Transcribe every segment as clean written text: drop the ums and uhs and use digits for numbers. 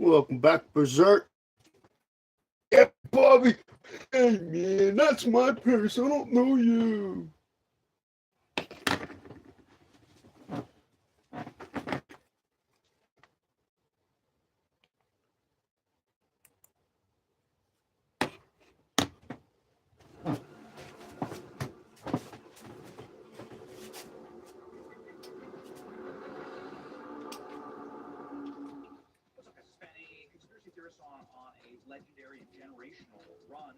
Welcome back, Berserk. Yeah, Bobby. Hey, man, that's my purse. I don't know you. On a legendary and generational run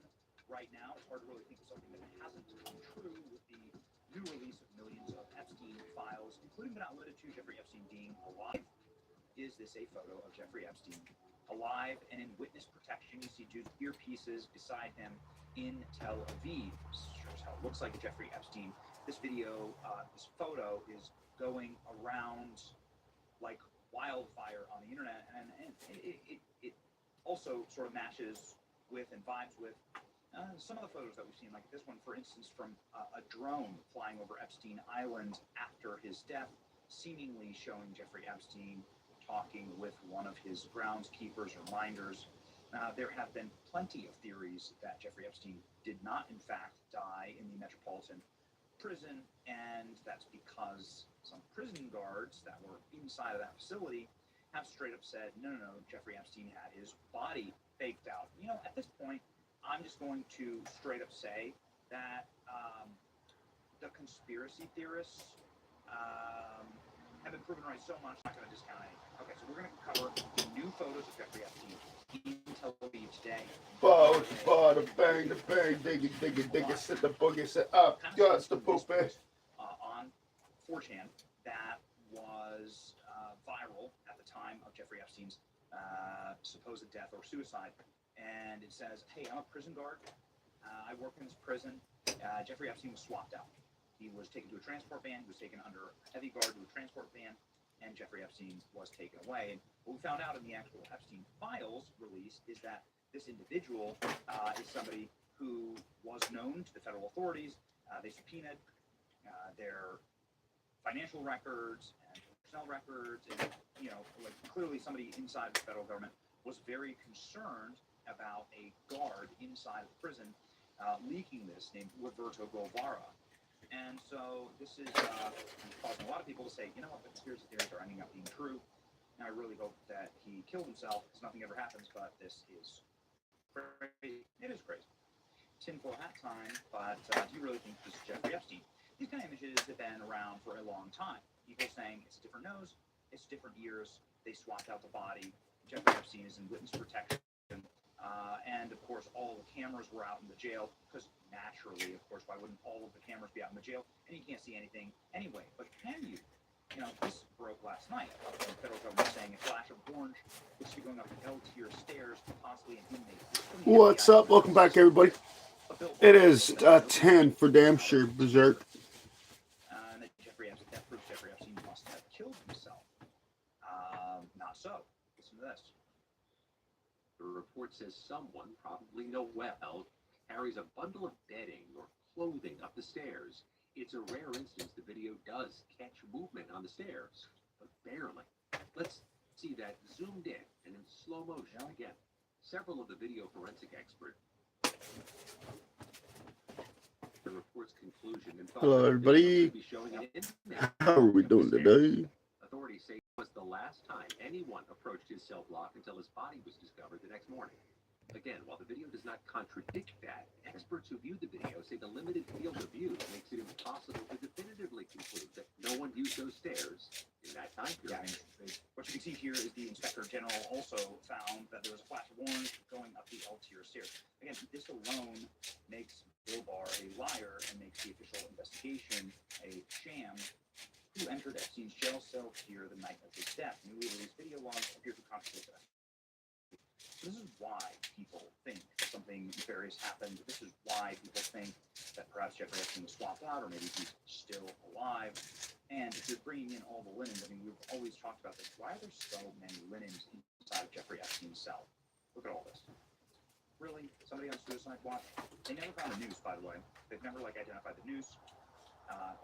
right now. It's hard to really think of something that hasn't come true with the new release of millions of Epstein files, including but not limited to Jeffrey Epstein being alive. Is this a photo of Jeffrey Epstein alive and in witness protection? You see dude's earpieces beside him in Tel Aviv. This shows how it looks like Jeffrey Epstein. This video, this photo is going around like wildfire on the internet, and it also sort of matches with and vibes with some of the photos that we've seen, like this one, for instance, from a drone flying over Epstein Island after his death, seemingly showing Jeffrey Epstein talking with one of his groundskeepers or minders. There have been plenty of theories that Jeffrey Epstein did not, in fact, die in the Metropolitan Prison, and that's because some prison guards that were inside of that facility have straight up said, no, Jeffrey Epstein had his body faked out. You know, at this point, I'm just going to straight up say that the conspiracy theorists have been proven right so much, I'm not going to discount any. Okay, so we're going to cover the new photos of Jeffrey Epstein in Tel Aviv today. Bada, bang, the bang, diggy, sit the boogie, sit up, guts the poopy. On 4chan, that was viral at the time of Jeffrey Epstein's supposed death or suicide. And it says, hey, I'm a prison guard. I work in this prison. Jeffrey Epstein was swapped out. He was taken to a transport van. He was taken under heavy guard to a transport van, and Jeffrey Epstein was taken away. And what we found out in the actual Epstein files release is that this individual is somebody who was known to the federal authorities. They subpoenaed their financial records and personnel records, and like clearly somebody inside the federal government was very concerned about a guard inside the prison leaking this, named Roberto Guevara. And so this is causing a lot of people to say, you know what, the conspiracy theories are ending up being true. And I really hope that he killed himself, because nothing ever happens, but this is crazy. It is crazy. Tinfoil hat time, but do you really think this is Jeffrey Epstein? These kind of images have been around for a long time. People saying it's a different nose, it's different ears, they swapped out the body. Jeffrey Epstein is in witness protection. And of course, all the cameras were out in the jail, because naturally, of course, why wouldn't all of the cameras be out in the jail? And you can't see anything anyway. But can you? You know, this broke last night. The federal government saying a flash of orange was going up the L-tier stairs to possibly an inmate. What's up? Welcome back, everybody. It is 10 for damn sure, Berserk. And that that proves Jeffrey Epstein must have killed himself. Not so. Listen to this. The report says someone, probably Noel, carries a bundle of bedding or clothing up the stairs. It's a rare instance the video does catch movement on the stairs, but barely. Let's see that zoomed in and in slow motion again. Several of the video forensic experts. The report's conclusion and hello, everybody. How are we doing today? Authorities say it was the last time anyone approached his cell block until his body was discovered the next morning. Again, while the video does not contradict that, experts who viewed the video say the limited field of view makes it impossible to definitively conclude that no one used those stairs in that time period. Yeah, what you can see here is the Inspector General also found that there was a flash of orange going up the L-tier stairs. Again, this alone makes Bill Barr a liar and makes the official investigation a sham. Who entered Epstein's jail cell here the night of his death? Newly released video logs appear to contradict that. This is why people think something nefarious happened. This is why people think that perhaps Jeffrey Epstein was swapped out, or maybe he's still alive. And if you're bringing in all the linens, I mean, we've always talked about this. Why are there so many linens inside of Jeffrey Epstein's cell? Look at all this. Really? Somebody on suicide watch? They never found a noose, by the way. They've never, identified the noose.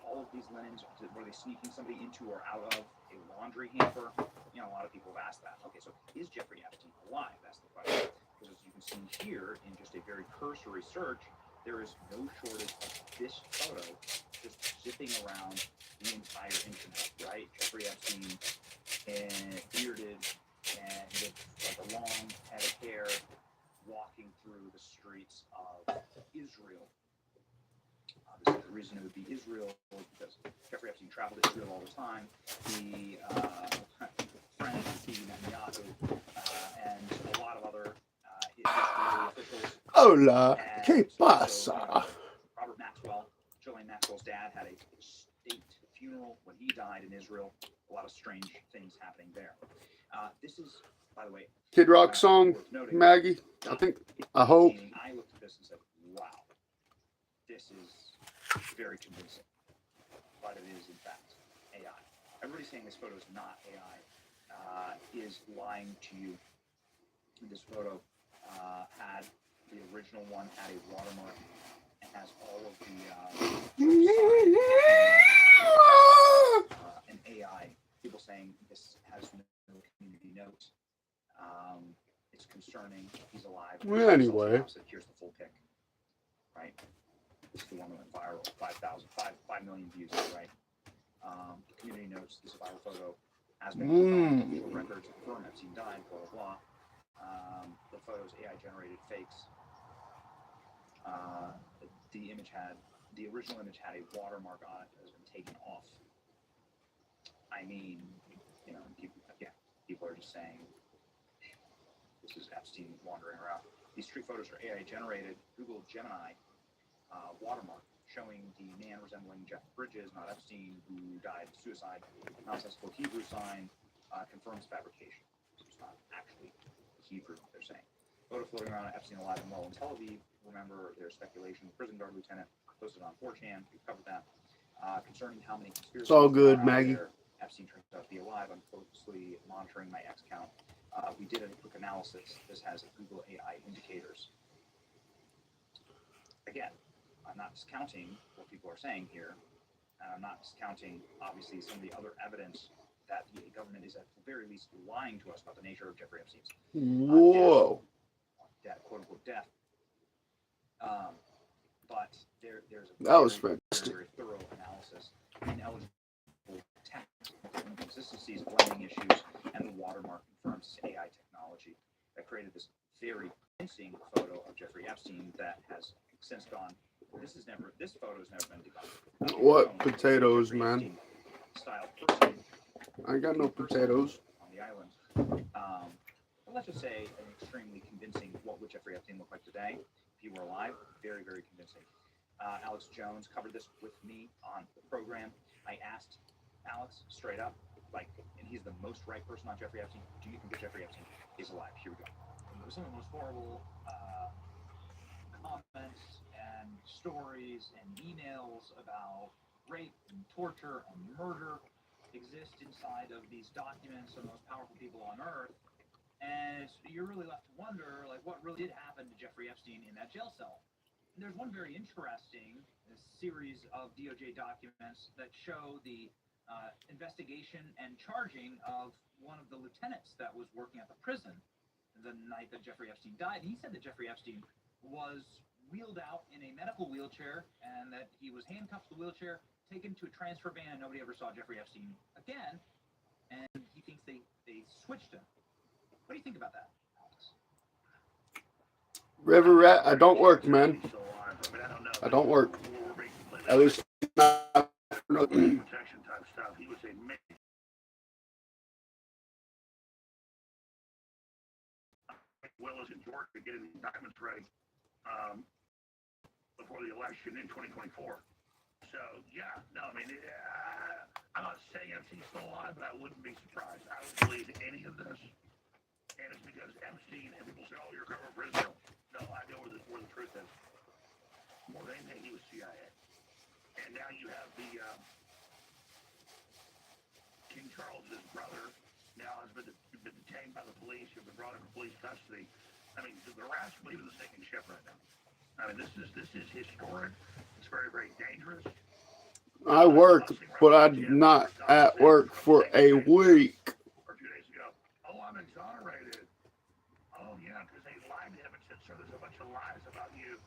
All of these linens, were they sneaking somebody into or out of a laundry hamper? You know, a lot of people have asked that. Okay, so is Jeffrey Epstein alive? That's the question. Because as you can see here, in just a very cursory search, there is no shortage of this photo just zipping around the entire internet, right? Jeffrey Epstein, bearded, and with like a long head of hair, walking through the streets of Israel. This is the reason it would be Israel, because Jeffrey Epstein traveled to Israel all the time. He friend of Bibi Netanyahu and a lot of other Israeli officials. Hola, And ¿qué also, pasa? Robert Maxwell, Ghislaine Maxwell's dad, had a state funeral when he died in Israel. A lot of strange things happening there. This is, by the way, Kid Rock song, worth noting. Maggie. I hope. I looked at this and said, wow, this is very convincing, but it is in fact AI. Everybody saying this photo is not AI is lying to you. This photo had the original one had a watermark and has all of the an AI. People saying this has no community note. It's concerning. He's alive. Well, anyway. Here's the full pic. Right. This is the one that went viral. 5 million views. Right. Community notes. This is a viral photo. Has been confirmed. Records confirm Epstein died. Blah blah blah. The photos AI generated fakes. The original image had a watermark on it that has been taken off. I mean, you know, people are just saying this is Epstein wandering around. These street photos are AI generated. Google Gemini watermark showing the man resembling Jeff Bridges, not Epstein, who died of suicide. Nonsensical Hebrew sign confirms fabrication. So it's not actually Hebrew, they're saying. Photo floating around Epstein alive and well in Tel Aviv. Remember, there's speculation. Prison guard lieutenant posted on 4chan. We've covered that. Concerning how many conspiracies. It's all good, Maggie. Epstein turns out to be alive. I'm closely monitoring my X count. We did a quick analysis. This has Google AI indicators. Again, I'm not discounting what people are saying here. And I'm not discounting, obviously, some of the other evidence that the government is at the very least lying to us about the nature of Jeffrey Epstein's death, quote unquote death. But there's a very thorough analysis, ineligible text, inconsistencies, blending issues, and the watermark confirms AI technology that created this very convincing photo of Jeffrey Epstein that has since gone. This photo has never been debunked. What potatoes, man? Style person. I ain't got no potatoes. On the island. But let's just say an extremely convincing what would Jeffrey Epstein look like today if he were alive. Very, very convincing. Alex Jones covered this with me on the program. I asked Alex straight up, and he's the most right person on Jeffrey Epstein. Do you think that Jeffrey Epstein is alive? Here we go. Some of the most horrible comments and stories and emails about rape and torture and murder exist inside of these documents of the most powerful people on earth. And you're really left to wonder, what really did happen to Jeffrey Epstein in that jail cell? And there's one very interesting series of DOJ documents that show the investigation and charging of one of the lieutenants that was working at the prison the night that Jeffrey Epstein died. He said that Jeffrey Epstein was wheeled out in a medical wheelchair and that he was handcuffed to the wheelchair, taken to a transfer van, and nobody ever saw Jeffrey Epstein again. And he thinks they switched him. What do you think about that, Alex? River Rat, I don't work, man. I don't work. At least not protection type stuff. He was a Willis in Georgia getting the indictments ready before the election in 2024. So, yeah, no, I mean, I'm not saying Epstein's still alive, but I wouldn't be surprised. I don't believe any of this. And it's because Epstein, and people say, oh, you're covering prison. No, I know where the truth is. More than anything, he was CIA. And now you have the King Charles's brother now has been detained by the police, has been brought into police custody. I mean, the rats are leaving the sinking ship right now. I mean, this is historic. It's very, very dangerous. I work, but I'm not at work for a week. Or 2 days ago. Oh, I'm exonerated. Oh, yeah, because they lied to him and said, sir, there's a bunch of lies about you.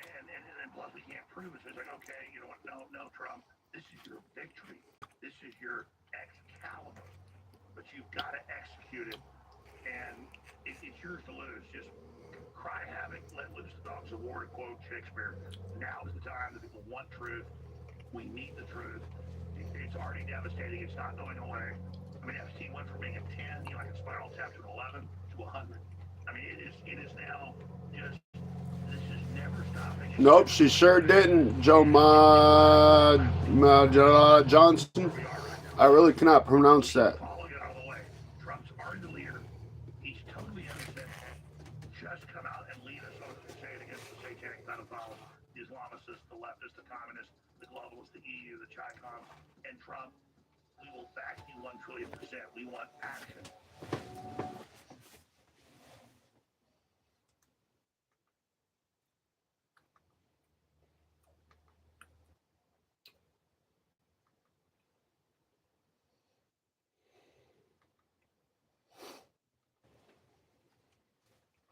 And plus we can't prove it. So it's like, okay, you know what? No, Trump. This is your victory. This is your Excalibur. But you've got to execute it. And it's yours to lose. Just cry havoc, let loose the dogs of war, to quote Shakespeare. Now is the time that people want truth. We need the truth. It's already devastating. It's not going away. I mean, Epstein went from being a 10, you know, like a spiral tap to an 11 to 100. I mean, it is now just, this is never stopping. Nope, she sure didn't. Johnson. I really cannot pronounce that. Following it all the way. Trump's already the leader. He's totally innocent. Just come out and lead us on the crusade against the satanic pedophiles, the Islamicists, the leftists, the communists, the globalists, the EU, the Chi-Coms, and Trump. We will back you 1 trillion%. We want action.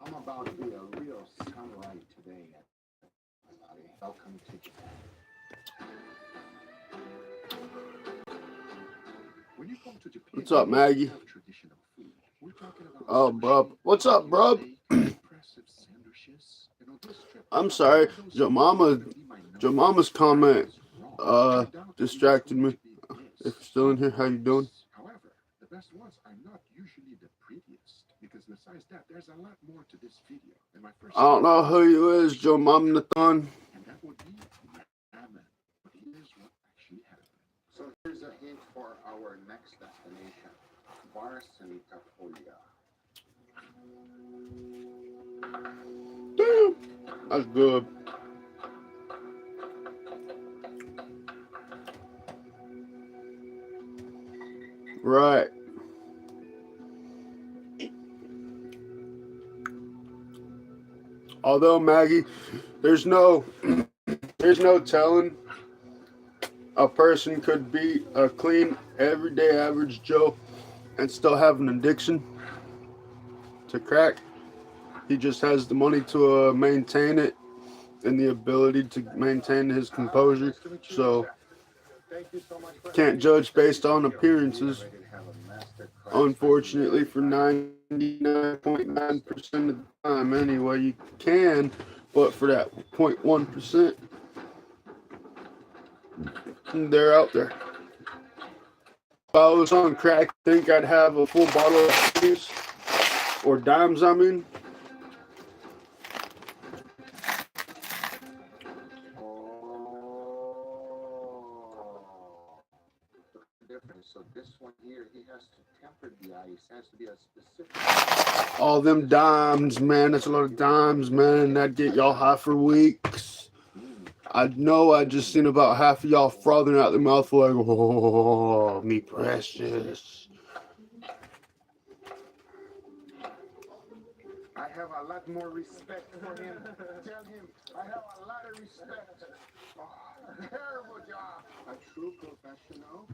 I'm about to be a real samurai today, everybody. Welcome to Japan. When you come to Japan, What's up, Maggie? have traditional food. We're talking about Oh, bro. What's up, bro? impressive sandwiches. You know, this trip, I'm sorry. Your mama's comment distracted me. If you're still in here, how you doing? However, the best ones are not usually the prettiest, because besides that, there's a lot more to this video. And my first I don't know who you is, Joe Mom Nathan. and that would be ramen. But here's what actually happened. So here's a hint for our next destination, Varsity-Folia. Damn, that's good. Right. Although, Maggie, there's no telling a person could be a clean, everyday average Joe and still have an addiction to crack. He just has the money to maintain it and the ability to maintain his composure. So can't judge based on appearances. Unfortunately, for 99.9% of the time, anyway, you can, but for that 0.1%, they're out there. If I was on crack, I think I'd have a full bottle of pennies, or dimes, I mean. So this one here, he has to temper the ice. It has to be a specific. All them dimes, man. That's a lot of dimes, man. That'd get y'all high for weeks. I know I just seen about half of y'all frothing out the mouth like, oh, me precious. I have a lot more respect for him. Tell him I have a lot of respect. Oh, terrible job. A true professional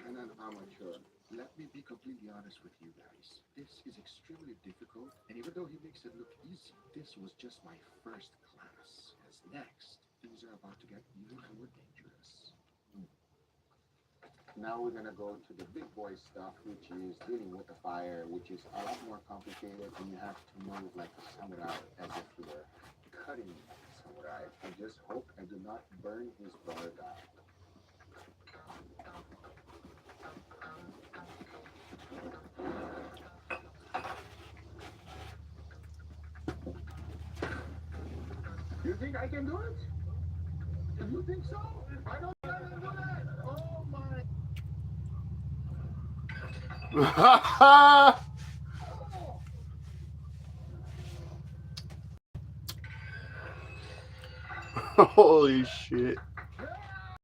and an amateur. Let me be completely honest with you guys. This is extremely difficult, and even though he makes it look easy, this was just my first class. As next, things are about to get even more dangerous. Now we're gonna go to the big boy stuff, which is dealing with the fire, which is a lot more complicated, and you have to move like a samurai, as if you were cutting like a samurai. I just hope I do not burn his brother down. You think I can do it? If you think so, I don't know how to do that. Oh my. Holy shit.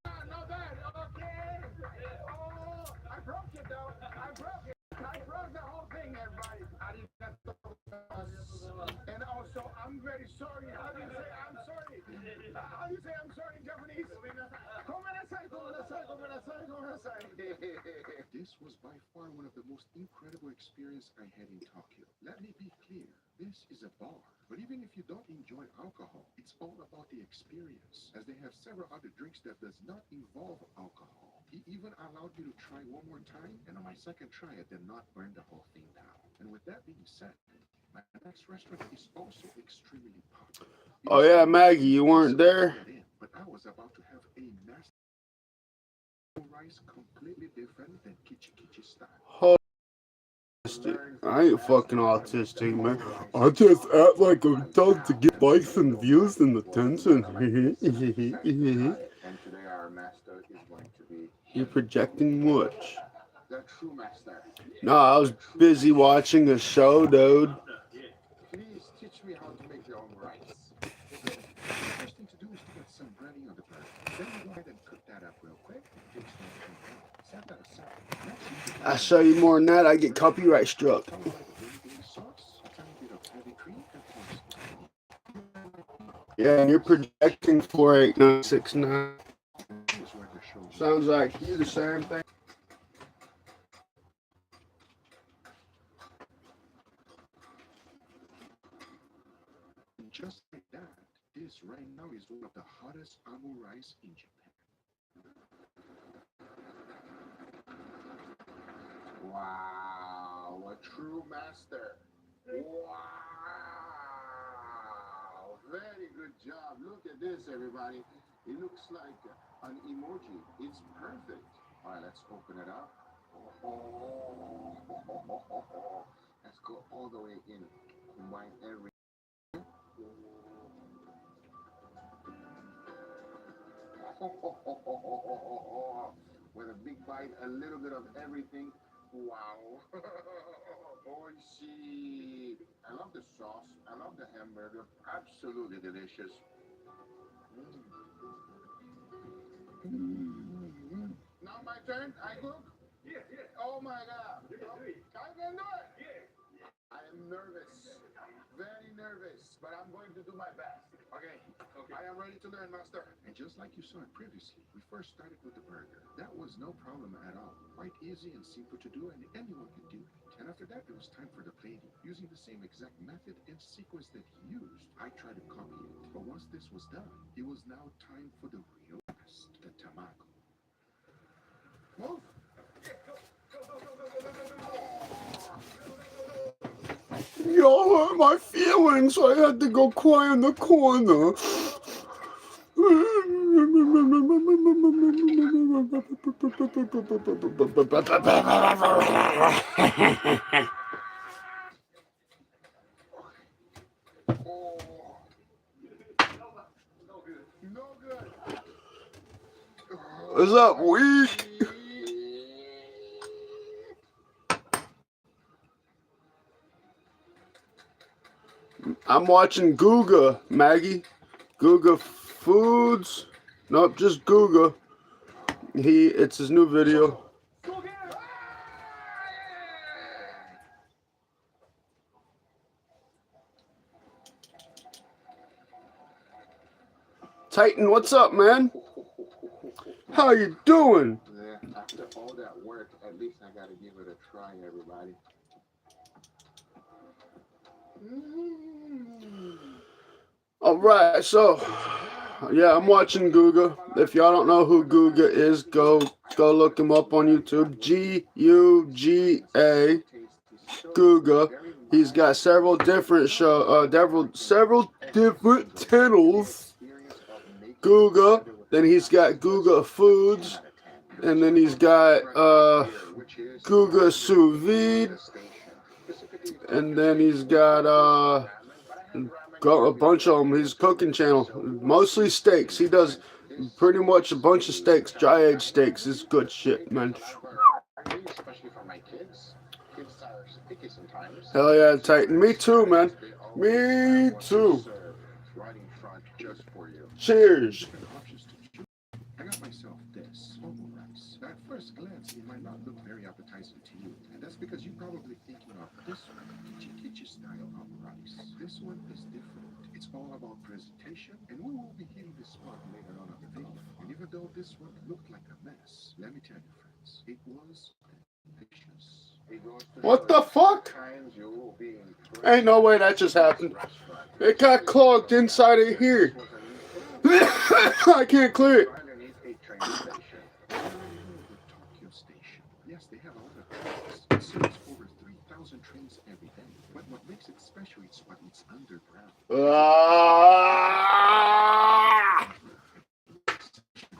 Not bad. Okay. Oh, I broke it though. I broke it. I broke the whole thing, everybody. And also, I'm very sorry. How do you say I'm sorry? How do you say I'm sorry in Japanese? Komenasai. This was by far one of the most incredible experiences I had in Tokyo. Let me be clear, this is a bar. But even if you don't enjoy alcohol, it's all about the experience, as they have several other drinks that does not involve alcohol. He even allowed me to try one more time, and on my second try, I did not burn the whole thing down. And with that being said, my next restaurant is also extremely popular. Oh yeah, Maggie, you weren't there? But I was about to have a master rice completely different than Kichi Kichi style. I ain't fucking autistic, man. I just act like I'm done to get likes and views and attention. And today our master is going to be You're projecting much. the true master. No, I was busy watching a show, dude. Please teach me how to make your own rice. The first thing to do is to get some breading on the burger. Then you go ahead and cook that up real quick. It takes no time. Set that aside. Next, I show you more than that, I get copyright struck. Yeah, and you're projecting 48969. Sounds like you the same thing. Just like that, this right now is one of the hottest amu rice in Japan. Wow, a true master. Wow, very good job. Look at this, everybody. It looks like an emoji. It's perfect. All right, let's open it up. Oh, let's go all the way in. Combine every. With a big bite, a little bit of everything. Wow. Oishi. I love the sauce. I love the hamburger. Absolutely delicious. Now my turn. I cook? Yeah. Oh my God. I can do it. I am nervous. Very nervous. But I'm going to do my best. Okay. I am ready to learn, master. And just like you saw it previously, we first started with the burger. That was no problem at all. Quite easy and simple to do, and anyone could do it. And after that, it was time for the plating. Using the same exact method and sequence that he used, I tried to copy it. But once this was done, it was now time for the real test, the tamago. Move! Y'all hurt my feelings, so I had to go cry in the corner. No good. What's up, weak? I'm watching Googa, Maggie. Googa Foods. Nope, just Googa. It's his new video. Titan, what's up, man? How you doing? Yeah, after all that work, at least I gotta give it a try, everybody. All right, so yeah, I'm watching Googa. If y'all don't know who Googa is, go look him up on YouTube. Guga. Googa. He's got several different several different channels. Googa. Then he's got Googa Foods, and then he's got Googa Sous Vide, and then he's got a bunch of them. His cooking channel, mostly steaks. He does pretty much a bunch of steaks, dry aged steaks. It's good shit, man. Especially for my kids. Kids are picky sometimes. Hell yeah, Titan. Me too, man. Me too. Right in front just for you. Cheers. I got myself this omu rice. At first glance, it might not look very appetizing to you, and that's because you're probably thinking of this one, Kichi style omu rice. This one is different. It's all about presentation, and we will be hitting this spot later on in the video. And even though this one looked like a mess, let me tell you, friend, ingredients. It was delicious. It goes to What show the you fuck? times you will be impressed. Ain't no way that just happened. It got clogged inside of here. I can't clear it. Right underneath a train station. Where are you? The Tokyo Station. Yes, they have a lot of trains. It serves over 3,000 trains every day. But what makes it special is what it's underground. Ah!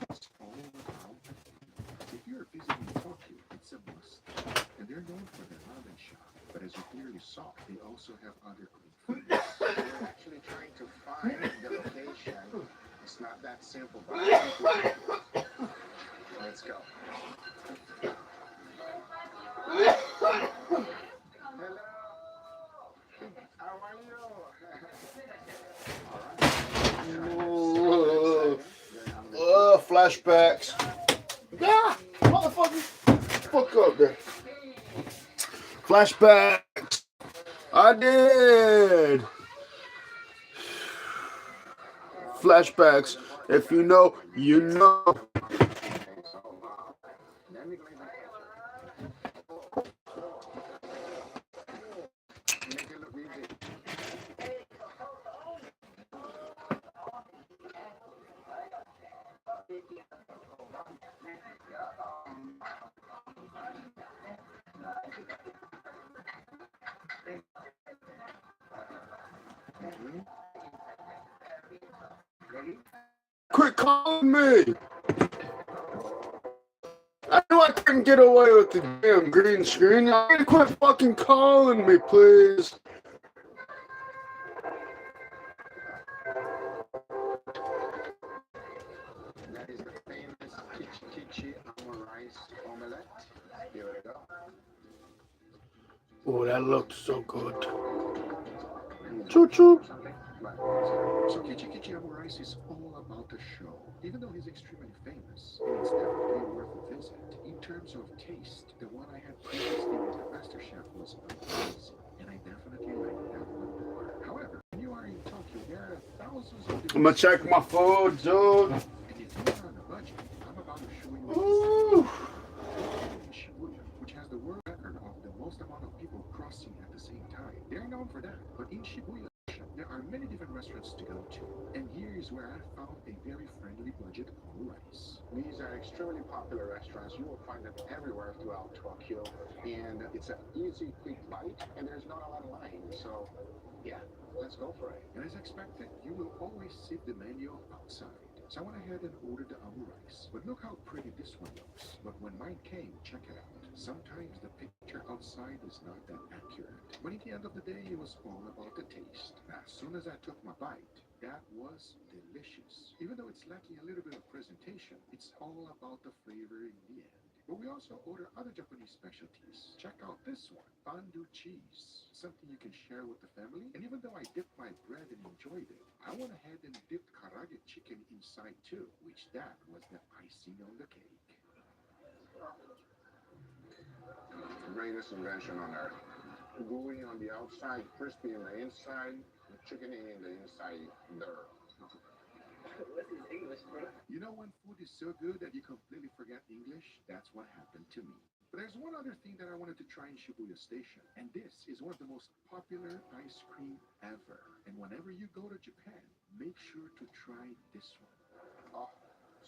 It's all about the food. If you're visiting Tokyo, it's a must. And they're known for their ramen shop. But as you clearly saw, they also have other great foods. We're actually trying to find the location. It's not that simple, but let's go. Hello. How are you? Flashbacks. Ah, motherfucker. Fuck up there. Flashbacks. I did. Flashbacks. If you know, you know. Quit calling me. I knew I couldn't get away with the damn green screen. I need to quit fucking calling me, please. That is the famous Kichi rice omelette. Here we go. Oh, that looks so good. Choo choo. So Kichi rice is all about the show. Even though he's extremely famous, and it's definitely worth a visit. In terms of taste, the one I had previously with the Master Chef was amazing, and I definitely like that one more. However, when you are in Tokyo, there are thousands of different. I'm gonna check my food, dude. And if you're on a budget, I'm about to show you Ooh. Shibuya, which has the world record of the most amount of people crossing at the same time. They're known for that, but in Shibuya, there are many different restaurants to go to, and here is where I found a very friendly budget rice. These are extremely popular restaurants. You will find them everywhere throughout Tokyo, and it's an easy, quick bite, and there's not a lot of line. So, yeah, let's go for it. And as expected, you will always see the menu outside. So I went ahead and ordered the rice. But look how pretty this one looks. But when mine came, check it out. Sometimes the picture outside is not that accurate. But at the end of the day, it was all about the taste. As soon as I took my bite, that was delicious. Even though it's lacking a little bit of presentation, it's all about the flavor in the end. But we also order other Japanese specialties. Check out this one, fondue cheese. Something you can share with the family. And even though I dipped my bread and enjoyed it, I went ahead and dipped karaage chicken inside too, which that was the icing on the cake. Greatest invention on earth. Gooey on the outside, crispy on the inside, the chicken in the inside there. What's his English, bro? You know when food is so good that you completely forget English? That's what happened to me. But there's one other thing that I wanted to try in Shibuya Station, and this is one of the most popular ice cream ever. And whenever you go to Japan, make sure to try this one. Oh,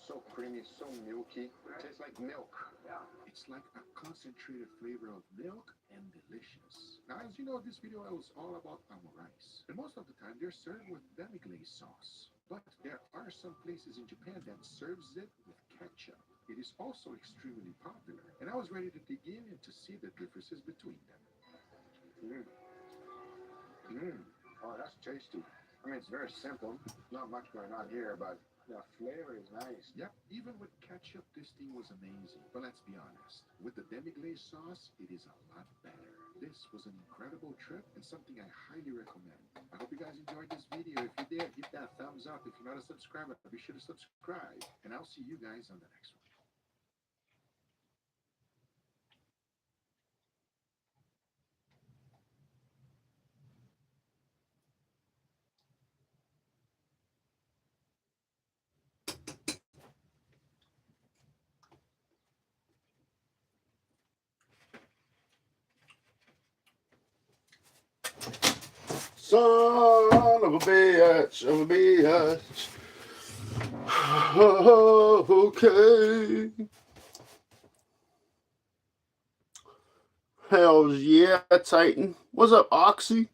so creamy, so milky. It tastes like milk. Yeah. It's like a concentrated flavor of milk and delicious. Now, as you know, this video was all about rice. And most of the time, they're served with demi-glaze sauce. But there are some places in Japan that serves it with ketchup. It is also extremely popular. And I was ready to dig in and to see the differences between them. Oh, that's tasty. I mean, it's very simple. Not much going on here, but the flavor is nice. Yep, even with ketchup, this thing was amazing. But let's be honest, with the demi-glaze sauce, it is a lot better. This was an incredible trip and something I highly recommend. I hope you guys enjoyed this video. If you did, hit that thumbs up. If you're not a subscriber, be sure to subscribe. And I'll see you guys on the next one. Son of a bitch, of a bitch. Oh, okay. Hells yeah, Titan. What's up, Oxy?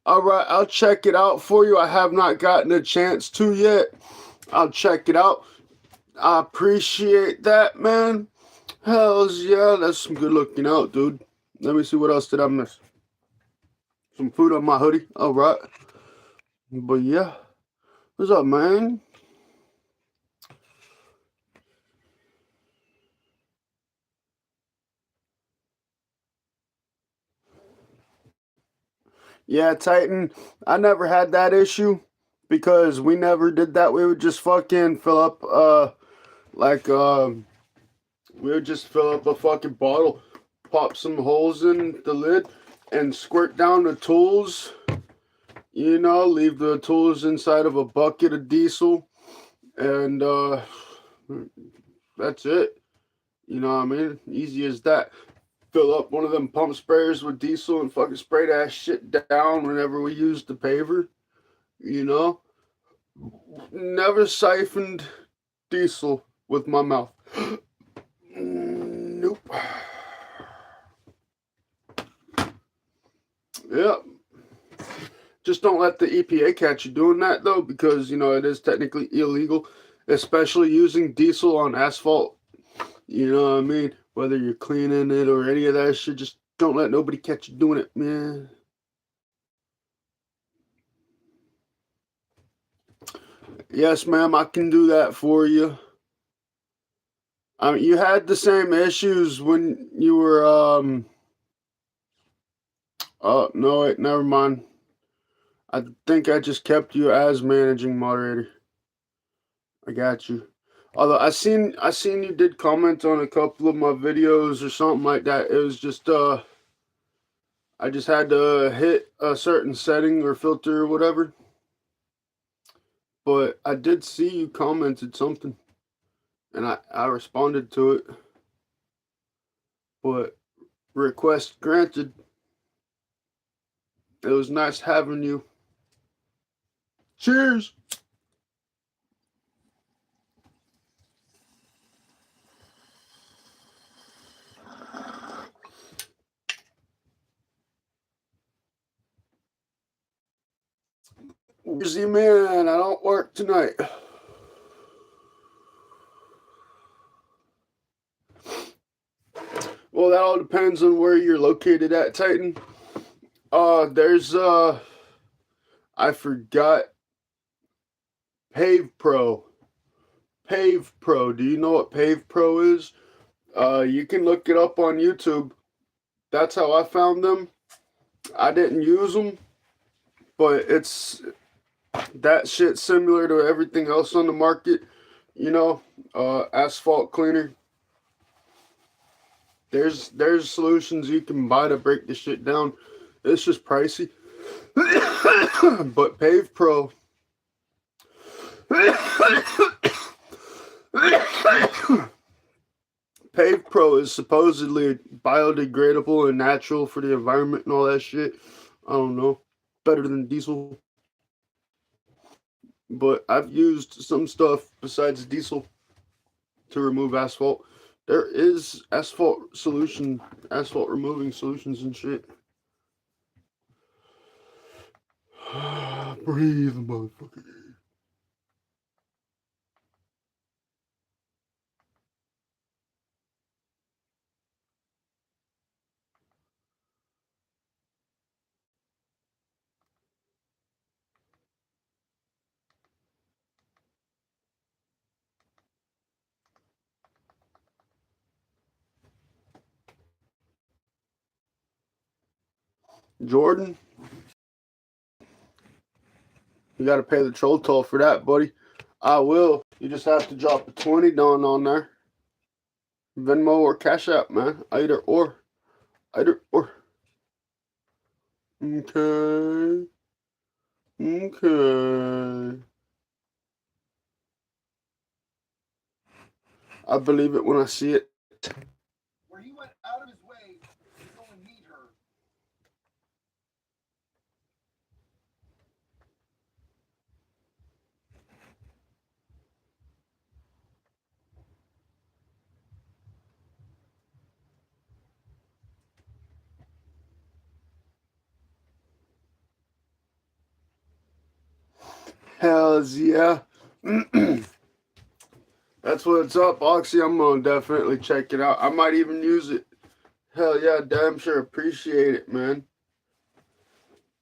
Alright, I'll check it out for you. I have not gotten a chance to yet. I'll check it out. I appreciate that, man. Hells yeah, that's some good looking out, dude. Let me see what else did I miss. Some food on my hoodie. Alright. But yeah. What's up, man? Yeah, Titan. I never had that issue because we never did that. We would just fucking fill up we would just fill up a fucking bottle, pop some holes in the lid, and squirt down the tools. You know, leave the tools inside of a bucket of diesel, and that's it. You know what I mean? Easy as that. Fill up one of them pump sprayers with diesel and fucking spray that shit down whenever we use the paver. You know? Never siphoned diesel with my mouth. Nope. Yep. Just don't let the EPA catch you doing that, though, because, you know, it is technically illegal, especially using diesel on asphalt. You know what I mean? Whether you're cleaning it or any of that shit, just don't let nobody catch you doing it, man. Yes, ma'am, I can do that for you. I mean, you had the same issues when you were, oh, no, wait, never mind. I think I just kept you as managing moderator. I got you. Although I seen you did comment on a couple of my videos or something like that. It was just I just had to hit a certain setting or filter or whatever. But I did see you commented something, and I responded to it. But request granted. It was nice having you. Cheers. Busy man, I don't work tonight. Well, that all depends on where you're located at, Titan. There's I forgot Pave Pro. Pave Pro. Do you know what Pave Pro is? You can look it up on YouTube. That's how I found them. I didn't use them, but it's that shit similar to everything else on the market. You know, asphalt cleaner. There's solutions you can buy to break this shit down. It's just pricey. But Pave Pro Pave Pro is supposedly biodegradable and natural for the environment and all that shit. I don't know. Better than diesel. But I've used some stuff besides diesel to remove asphalt. There is asphalt removing solutions and shit. Breathe, motherfucker. Jordan, you gotta pay the troll toll for that, buddy. I will. You just have to drop a 20 down on there. Venmo or Cash App, man. Either or. Either or. Okay. Okay. I believe it when I see it. where he went out of his way to go and meet her. Hells yeah. That's what's up, Oxy. I'm gonna definitely check it out. I might even use it. Hell yeah, damn sure appreciate it, man.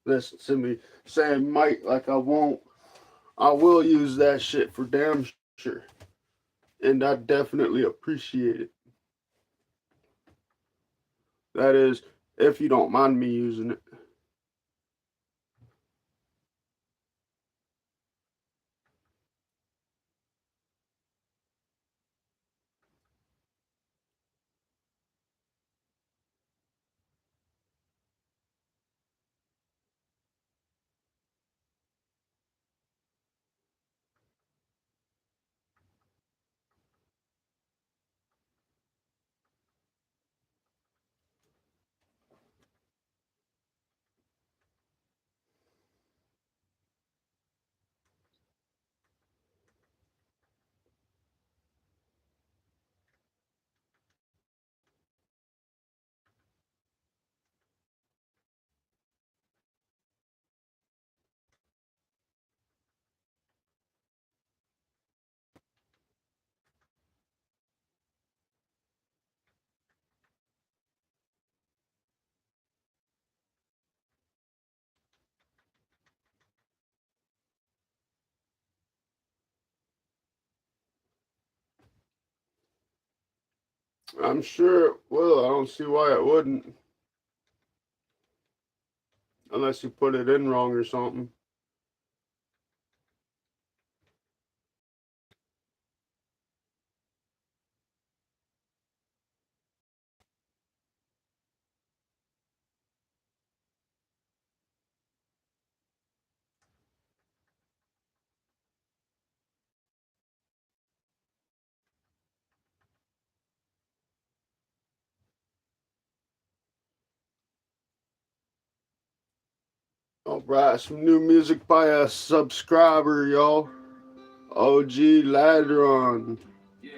Listen to me saying might like I won't. I will use that shit for damn sure. And I definitely appreciate it. That is, if you don't mind me using it. I'm sure it will. I don't see why it wouldn't. Unless you put it in wrong or something. Alright, some new music by a subscriber, y'all. OG Ladron. Yeah.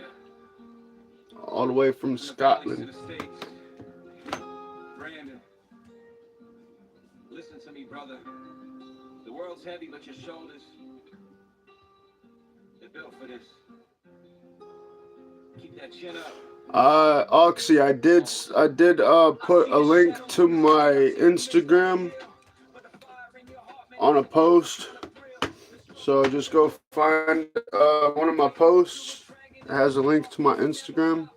All the way from Scotland. Brandon, listen to me, brother. The world's heavy, but your shoulders, they're built for this. Keep that chin up. Oxy, I did put a link to my Instagram on a post. So just go find one of my posts. It has a link to my Instagram.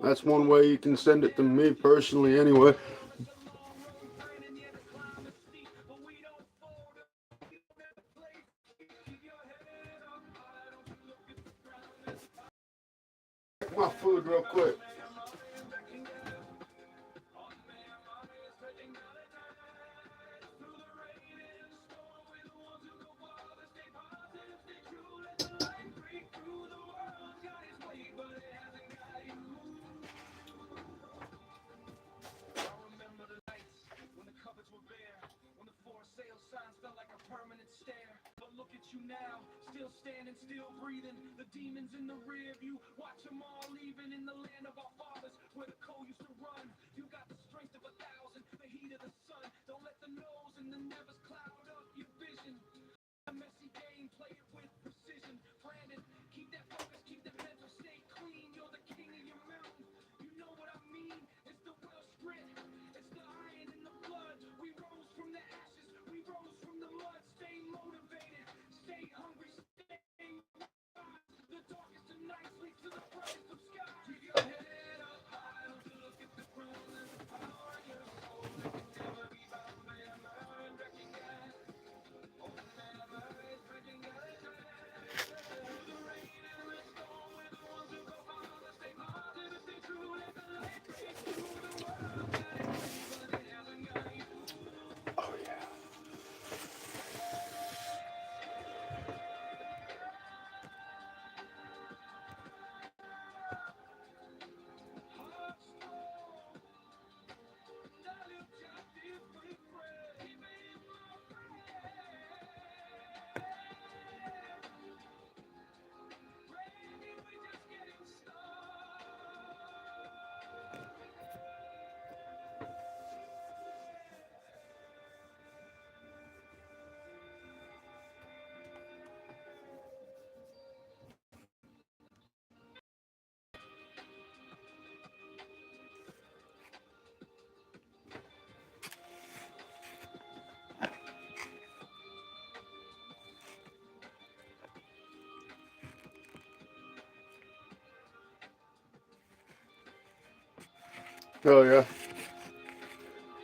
That's one way you can send it to me personally anyway. My food real quick. Now, still standing, still breathing. The demons in the rear view, watch them all leaving in the land of our fathers, where the coal used to run. You got the strength of 1,000, the heat of the sun. Don't let the nose and the nevers cloud up your vision. A messy game, play it with precision. Brandon, keep that focus, keep that mental state clean. You're the king of your mountain. You know what I mean? It's the Welsh grit, it's the iron in the blood. We rose from the ashes, we rose from the mud. Stay motivated. Stay hungry, stay rise. The darkest of nights leads to the brightest of skies. Keep your head up high, don't you look at the ground. There's a power in your soul that can never be bound by a mind. Recognize Hell yeah.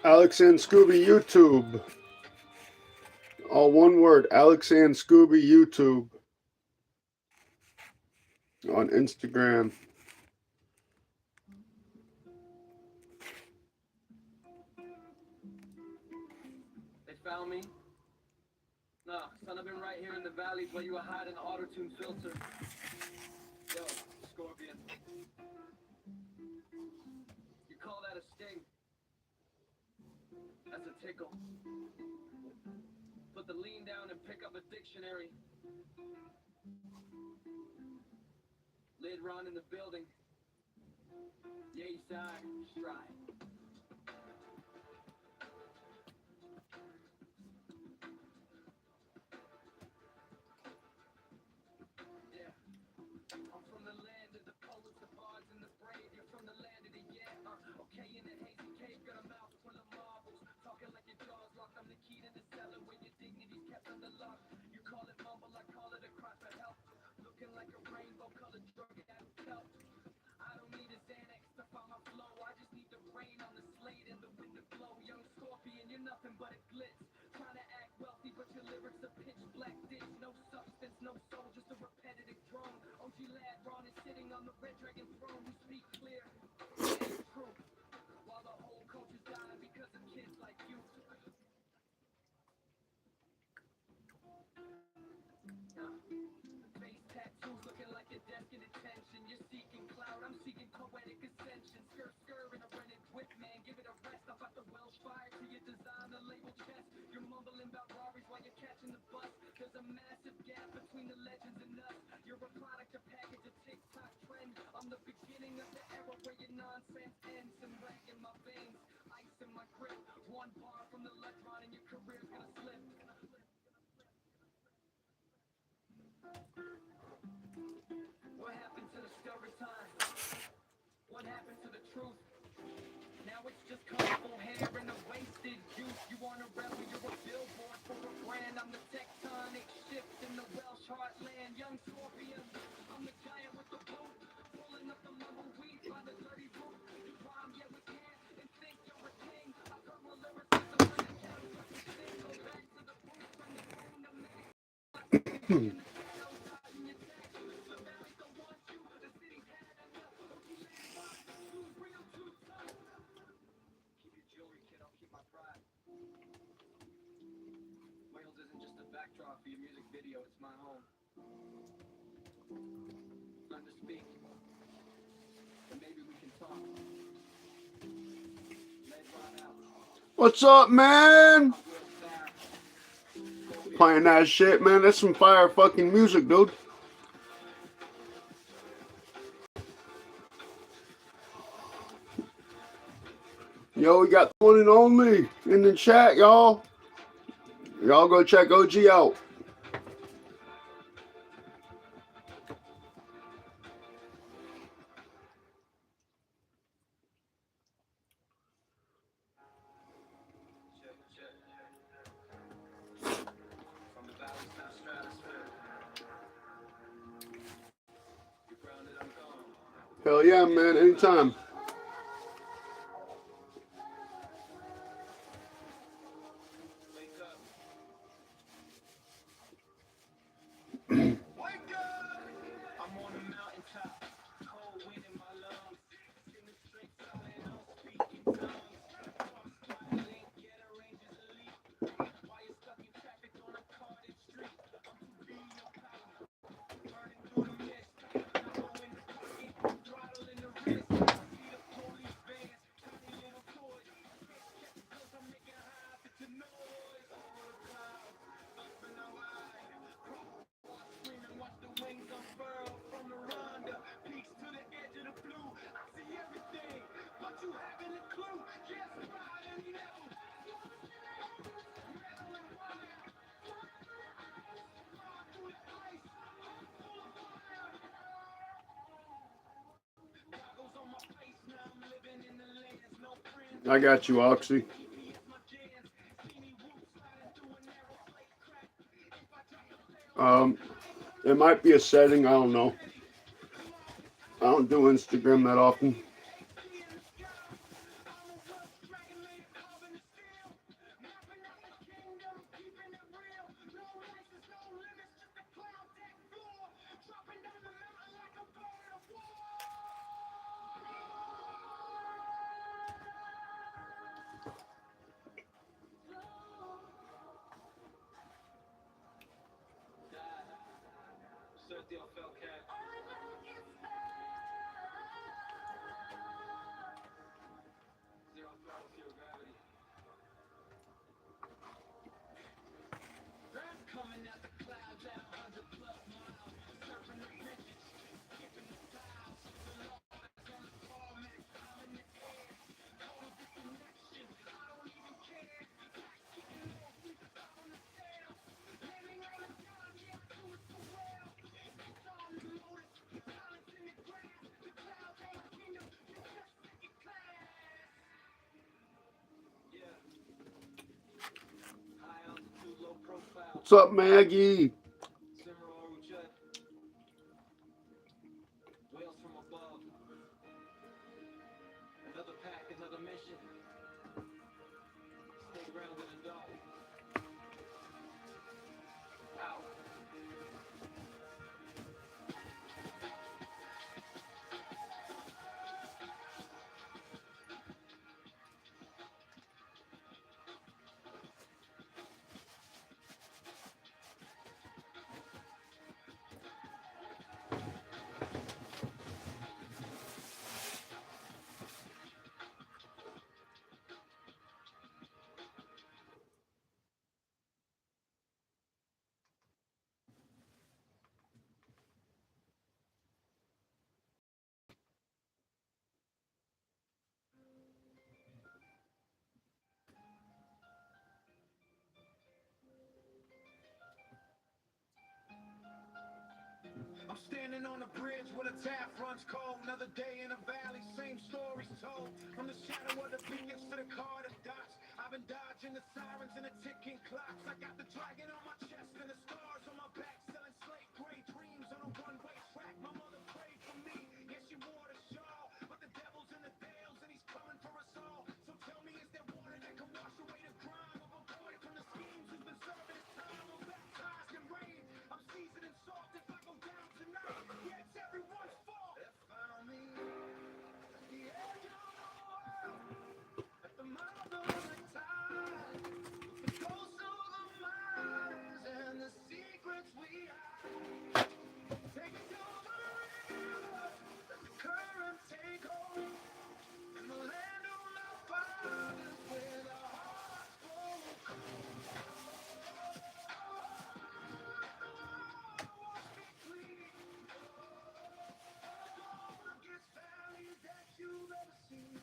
Alex and Scooby YouTube. All one word. Alex and Scooby YouTube. On Instagram. They found me? No, son, I've been right here in the valleys while you were hiding the auto-tune filter. Yo, Scorpion. You call that a sting? That's a tickle. Put the lean down and pick up a dictionary. Lid Ron in the building. Yay, side, stride. Yeah. I'm from the land of the poets, the bards, and the brave. You're from the land of the yeah. Okay, in the hazy cave, got a mouth full of marbles. Talking like your jaw's locked. I'm the key to the cellar where your dignity's kept under lock. You call it mumble, I call it a cry for help. Looking like a rainbow-colored drug out of kelp. I don't need a Xanax to find my flow. I just need the rain on the slate and the wind to blow. Young Scorpion, you're nothing but a glitz. Trying to act wealthy, but your lyrics are pitch black ditch. No substance, no soul, just a repetitive drone. OG lad Ron is sitting on the red dragon throne. We speak clear, it's true. While the whole culture's dying because of kids like you. Face tattoos looking like a desk in attention. You're seeking cloud, I'm seeking poetic ascension. Skr in a rented whip, man, give it a rest. I'm about to Welsh fire to your designer label chest. You're mumbling about Rarries while you're catching the bus. There's a massive gap between the legends and us. You're a product, a package, a TikTok trend. I'm the beginning of the era where your nonsense ends. And rank in my veins, ice in my grip. One bar from the left line and your career's gonna slip. What happened to the story time? What happened to the truth? Now it's just colorful hair and a wasted youth. You want a rebel, you're a billboard for a brand. I'm the tectonic shift in the Welsh heartland. Young Scorpion, I'm the giant with the boot. Pulling up the lumber weed by the dirty root. You rhyme, yeah we can, and think you're a king. I put my lyricism when the cattle cut the sting. Go back to the roots from the ground to make in the shadows, hiding your tech. The valleys don't want you, the city's had enough. OG land rock, who's real too tough. Keep your jewelry, kid, I'll keep my pride. Wales isn't just a backdrop for your music video, it's my home. Learn to speak, and maybe we can talk. Let Ron out. What's up, man? I'm real fast. Playing that shit, man. That's some fire fucking music, dude. Yo, we got the one and only in the chat, y'all. Y'all go check OG out. From the valleys to the stratosphere. You're grounded, I'm gone. Hell yeah, man. Anytime. Wake up. I'm on a mountaintop. Cold wind in my lungs. In the straight sun and I'm speaking tongues. Violent, get a ranger's elite. Why you stuck in traffic on a crowded street? I'm too be your power. Burning through the mist. Ammo in the pocket, throttle in the wrist. See the police vans, tiny little toys. Check because I'm making high pitch noise. Over the clouds, up in the line. Screaming, watch the wings unfurl from the Rhonda. Peaks to the edge of the blue. I see everything, but you haven't a clue. Just ride and never. Goggles on my face, now I'm living in the lands. No friends, I got you, Oxy. GPS my jams. See me whoop sliding through a narrow plate crack. If I drop the barrel, It might be a setting. I don't know. I don't do Instagram that often. Deal fell cat. Zero throttle, zero gravity. I'm coming out the clouds at 100 plus miles. Surfing the bridges, skipping the clouds. The Lord is on the tarmac, I'm in the air. Total disconnection, I don't even care. Back kicking off, we on the sail. Landing on the ground, yeah, I do it so well. It's on the motor, silence in the grass. The clouds ain't kingdom, it's just second class. Yeah. High altitude, low profile. What's up, Maggie? Simmer Oruchet. Whales from above. Another pack, another mission. Stay grounded and don't. Out. I'm standing on a bridge where the tap runs cold. Another day in a valley, same stories told. From the shadow of the beacons to the car that dots. I've been dodging the sirens and the ticking clocks. I got the dragon on my chest and the stars on my back. Selling slate gray dreams on a one-way track. My mother prayed for me, yeah, she wore the shawl. But the devil's in the dales and he's coming for us all. So tell me, is there water that can wash away the grime of a boy from the schemes who's been serving his time? I'm baptized in rain. I'm seasoned and salt if I go down tonight. Yeah, it's everyone's fault. They found me at the edge of the world, at the mouth of the tide, with the ghosts of the miners and the secrets we hide. Take me to the river, let the current take hold, in the land of my fathers where the hearts grow cold. Wash me clean, darkest valleys that you've ever seen.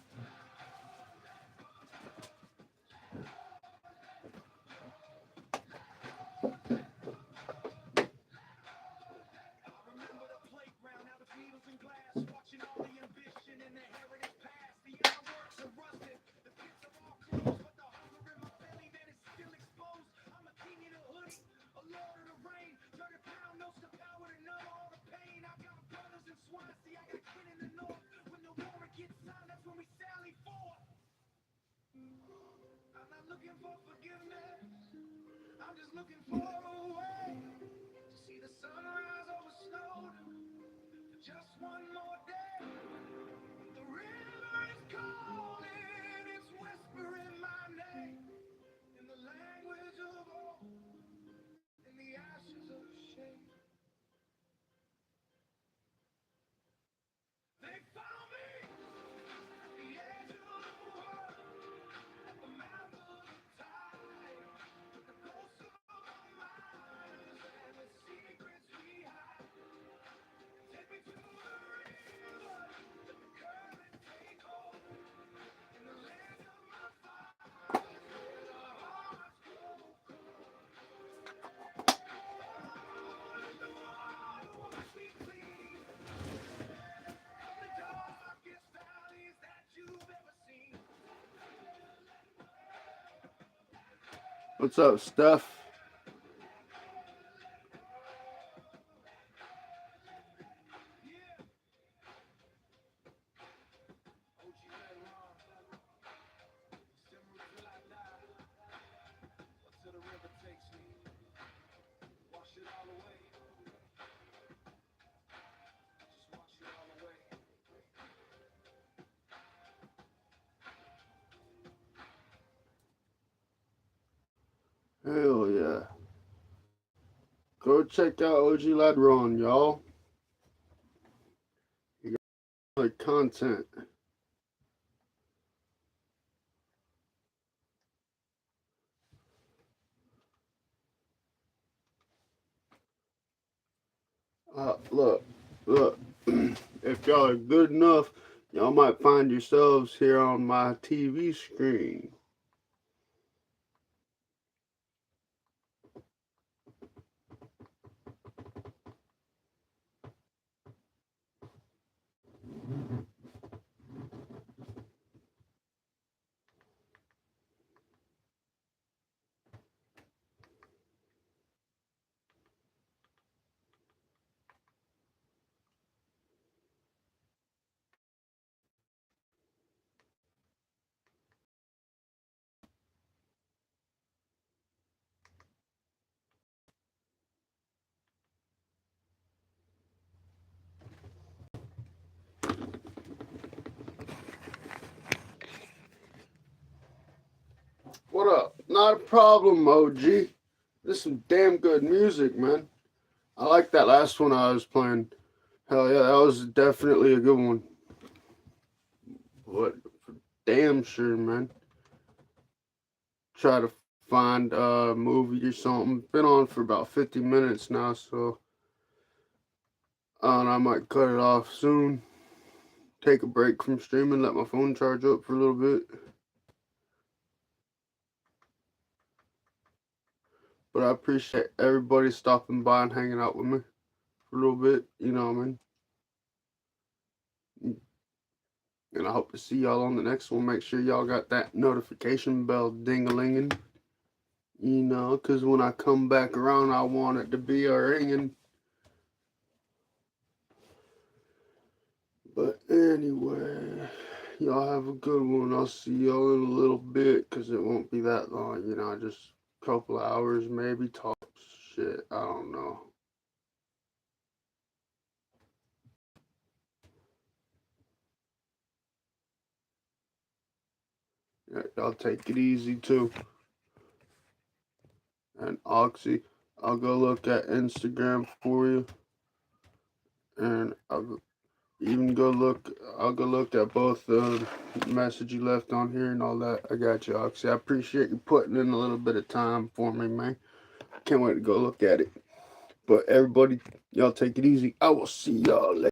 I remember the playground out of needles and glass, watching all the ambition and the heritage pass. The ironworks are rusted, the pits are all closed, but the hunger in my belly that is still exposed. I'm a king in a hoodie, a lord of the rain. 30 pound notes to power to numb all the pain. I got brothers in Swansea, I got kin in the north. When the war gets signed, that's when we sally forth. I'm not looking for forgiveness, I'm just looking for a way to see the sunrise over Snowdon for just one more day. The river is calling, it's whispering my name in the language of old, in the ashes of shame. They found me at the edge of the world, at the mouth of the tide, with the ghosts of the miners and the secrets we hide. Take me to the river, let the current take hold, in the land of my fathers where the hearts grow cold. Let the water wash me clean, from the darkest valleys that you've ever seen. What's up, Steph? Yeah. OG Red Ron, simmer till I die, or till the river takes me, wash it all away, just wash it all away. Hell yeah. Go check out OG Ladron, y'all. You got like content. Look. If y'all are good enough, y'all might find yourselves here on my TV screen. What up? Not a problem, OG. This is some damn good music, man. I like that last one I was playing. Hell yeah, that was definitely a good one. What? Damn sure, man. Try to find a movie or something. Been on for about 50 minutes now, so I might cut it off soon. Take a break from streaming, let my phone charge up for a little bit. But I appreciate everybody stopping by and hanging out with me for a little bit, you know what I mean? And I hope to see y'all on the next one. Make sure y'all got that notification bell ding-a-linging. You know, because when I come back around, I want it to be a ringing. But anyway, y'all have a good one. I'll see y'all in a little bit because it won't be that long. You know, just a couple hours, maybe tops. Shit, I don't know. Yeah, y'all take it easy too. And Oxy, I'll go look at Instagram for you. And I'll go look at both the message you left on here and all that. I got you, Oxy. I appreciate you putting in a little bit of time for me, man. Can't wait to go look at it. But everybody, y'all take it easy. I will see y'all later.